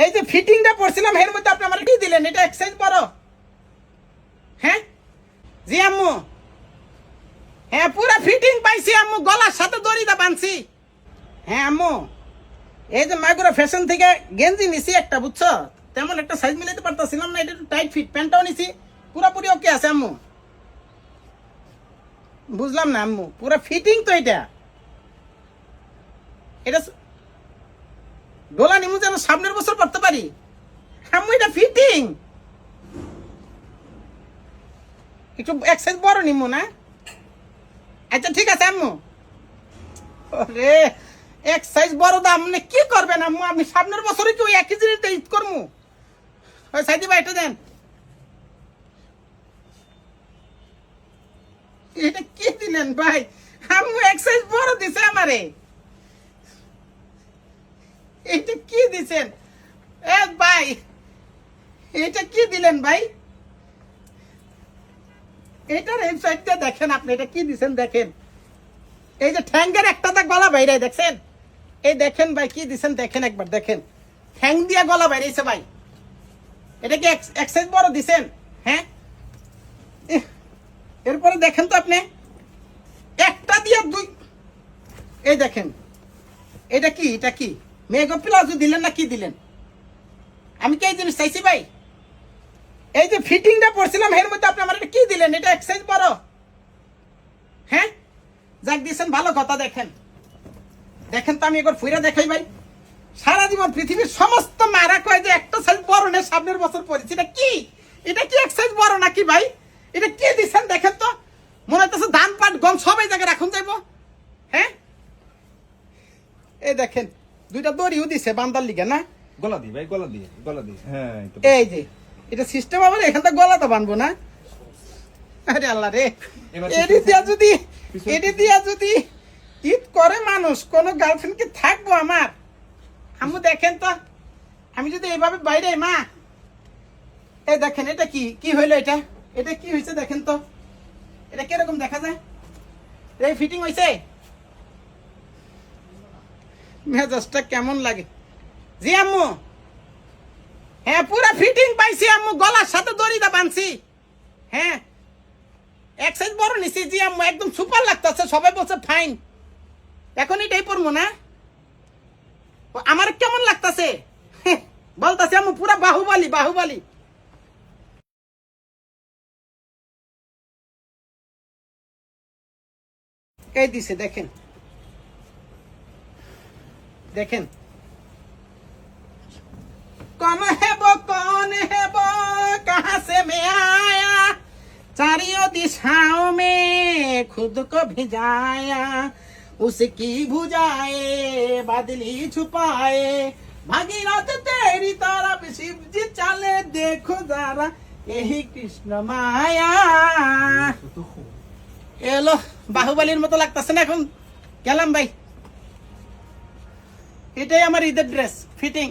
এই যে ফিটিংটা পড়ছিলাম এর মধ্যে আপনি আমার কি দিলেন? এটা এক্সারসাইজ বড়। হ্যাঁ জি আম্মু, হ্যাঁ পুরা ফিটিং পাইছি আম্মু, গলার সাথে দড়িটা বানছি। হ্যাঁ আম্মু, এই যে মাগুরা ফ্যাশন থেকে গেঞ্জি নিছি একটা, বুঝছো? তেমন একটা সাইজ মিলাতে পারতাছিলাম না, এটা একটু টাইট ফিট। প্যান্টটাও নিছি, পুরাপুরি ওকে আছে আম্মু। বুঝলাম না আম্মু, পুরা ফিটিং তো এটা। এটা ডোলা নিমু যেন সামনের বছর পড়তে পারি আম্মু, এটা ফিটিং। একটু এক সাইজ বড় নিমু না? আচ্ছা ঠিক আছে আম্মু। রে এক সাইজ বড় দাম মানে কি করবেন আম্মু? আমি সামনের বছরে কি ওই একই জিনিসটা ঈদ করবো? ওই সাইদি ভাই এটা দেন। এটা কি দিলেন ভাই? আম্মু এক সাইজ বড় দিছে আমারে। এটা কি দিছেন এ ভাই? এটা কি দিলেন ভাই? এটার এই সাইডটা দেখেন আপনি, এটা কি দিছেন দেখেন। এই যে ঠ্যাঙ্গের একটা দাগ গলা বাইরে দেখছেন? এই দেখেন ভাই কি দিছেন দেখেন, একবার দেখেন। ঠ্যাং দিয়া গলা বাইরেছে ভাই। এটা কি এক সাইজ বড় দিছেন? হ্যাঁ এরপরে দেখেন তো আপনি, একটা দিয়ে দুই। এই দেখেন এটা কি, এটা কি মেগো প্লাজো দিলেন না কি দিলেন? আমি কি এই জিনিস চাইছি ভাই? এই যে ফিটিংটা পড়ছিলাম এর মধ্যে আপনি আমার কি দিলেন? এটা এক সাইজ বড়। হ্যাঁ যাক দিয়েছেন ভালো কথা। দেখেন দেখেন তো, আমি একবার ফুইরা দেখাই ভাই। সারা জীবন পৃথিবীর সমস্ত মারা কয় যে একটা সাইজ বড় নেই, সামনের বছর পড়েছি। এটা কি? এটা কি এক সাইজ বড় নাকি ভাই? এটা কি দিচ্ছেন দেখেন তো, মনে হইতেছে ধান পাট গম সব এই জায়গায় রাখুন যাইব। হ্যাঁ এই দেখেন দুইটা দড়িও দিছে বান্দার লিগে না? গলা দি ভাই, গলা দিয়ে, গলা দিয়ে। হ্যাঁ এই যে এটা সিস্টেম আবার এখান থেকে গলা তো বানবো না? আরে আল্লাহ রে, এডি দিয়া যদি ঈদ করে মানুষ, কোন গার্লফ্রেন্ড কি থাকবো আমার? আম্মু দেখেন তো, আমি যদি এইভাবে বাইরে মা, এই দেখেন এটা কি কি হইলো? এটা এটা কি হয়েছে দেখেন তো, এটা কিরকম দেখা যায়? এই ফিটিং হয়েছে? মেজাজটা কেমন লাগে? জি আম্মু, হ্যাঁ পুরা ফিটিং পাইছি আম্মু, গলার সাথে দড়িটা বানছি। হ্যাঁ এক সাইজ বড় নিছি। জি আম্মু একদম সুপার লাগতেছে, সবাই বলছে ফাইন। এখন এটাই পরবো না? আমার কেমন লাগতেছে বলতেছে আম্মু, পুরা বাহুবলী বাহুবলী। এই দিছে দেখেন দেখেন। कौन है वो कौन है वो कहाँ से मैं आया, चारों दिशाओं में खुद को भिजाया, उसकी भुजाए बादली छुपाए, भागीरथ तेरी तरफ शिव जी चले देखो जरा, यही कृष्ण माया। এলো বাহুবলীর মতো লাগতেছে না এখন? গেলাম ভাই, এটাই আমার ঈদের ড্রেস ফিটিং।